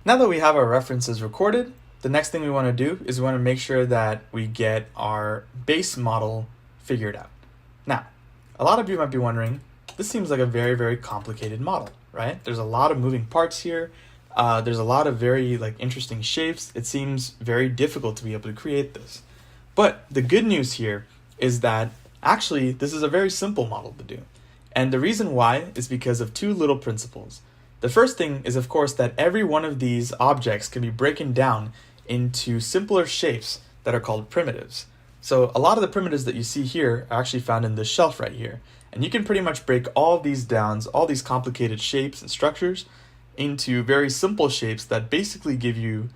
Now that we have our references recorded, the next thing we want to do is we want to make sure that we get our base model figured out. Now, a lot of you might be wondering, this seems like a very, very complicated model, right? There's a lot of moving parts here. There's a lot of very interesting shapes. It seems very difficult to be able to create this. But the good news here is that actually this is a very simple model to do. And the reason why is because of two little principles. The first thing is, of course, that every one of these objects can be broken down into simpler shapes that are called primitives. So a lot of the primitives that you see here are actually found in this shelf right here. And you can pretty much break all of these down, all these complicated shapes and structures, into very simple shapes that basically give you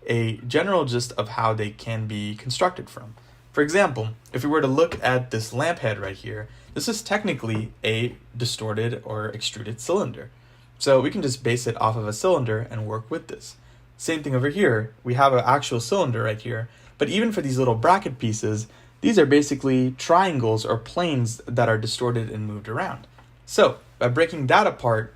a general gist of how they can be constructed from. For example, if we were to look at this lamp head right here, this is technically a distorted or extruded cylinder. So we can just base it off of a cylinder and work with this. Same thing over here, we have an actual cylinder right here, but even for these little bracket pieces, these are basically triangles or planes that are distorted and moved around. So by breaking that apart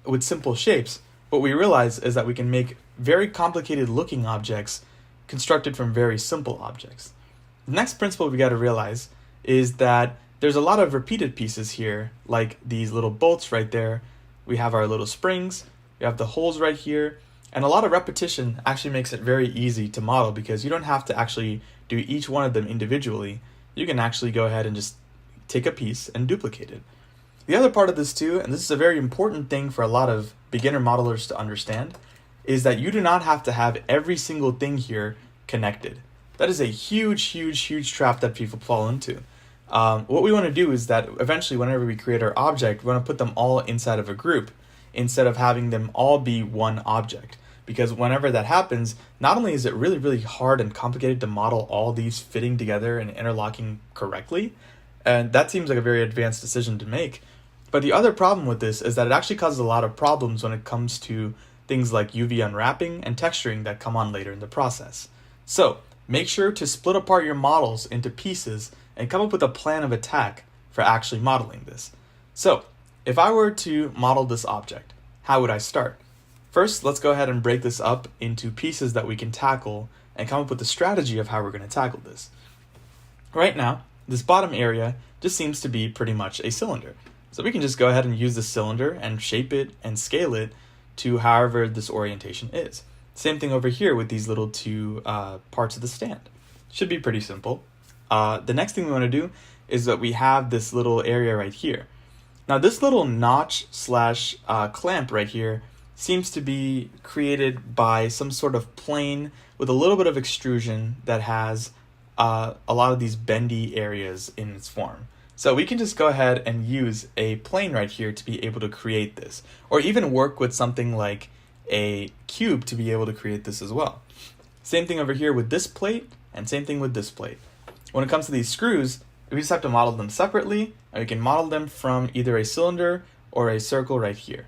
with simple shapes, what we realize is that we can make very complicated looking objects constructed from very simple objects. The next principle we got to realize is that there's a lot of repeated pieces here, like these little bolts right there. We have our little springs, we have the holes right here, and a lot of repetition actually makes it very easy to model because you don't have to actually do each one of them individually. You can actually go ahead and just take a piece and duplicate it. The other part of this too, and this is a very important thing for a lot of beginner modelers to understand, is that you do not have to have every single thing here connected. That is a huge trap that people fall into. What we want to do is that eventually whenever we create our object, we want to put them all inside of a group instead of having them all be one object. Because whenever that happens, not only is it really hard and complicated to model all these fitting together and interlocking correctly, and that seems like a very advanced decision to make, but the other problem with this is that it actually causes a lot of problems when it comes to things like UV unwrapping and texturing that come on later in the process. So make sure to split apart your models into pieces and come up with a plan of attack for actually modeling this. So if I were to model this object, how would I start? First, let's go ahead and break this up into pieces that we can tackle and come up with a strategy of how we're going to tackle this. Right now, this bottom area just seems to be pretty much a cylinder. So we can just go ahead and use the cylinder and shape it and scale it to however this orientation is. Same thing over here with these little two parts of the stand. Should be pretty simple. The next thing we want to do is that we have this little area right here. Now this little notch slash clamp right here seems to be created by some sort of plane with a little bit of extrusion that has a lot of these bendy areas in its form. So we can just go ahead and use a plane right here to be able to create this, or even work with something like a cube to be able to create this as well. Same thing over here with this plate, and same thing with this plate. When it comes to these screws, we just have to model them separately, and we can model them from either a cylinder or a circle right here.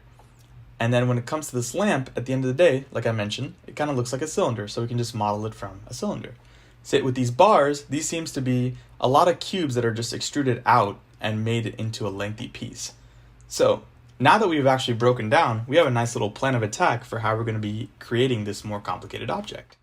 And then when it comes to this lamp, at the end of the day, like I mentioned, it kind of looks like a cylinder, so we can just model it from a cylinder. So with these bars, these seems to be a lot of cubes that are just extruded out and made it into a lengthy piece. So now that we've actually broken down, we have a nice little plan of attack for how we're going to be creating this more complicated object.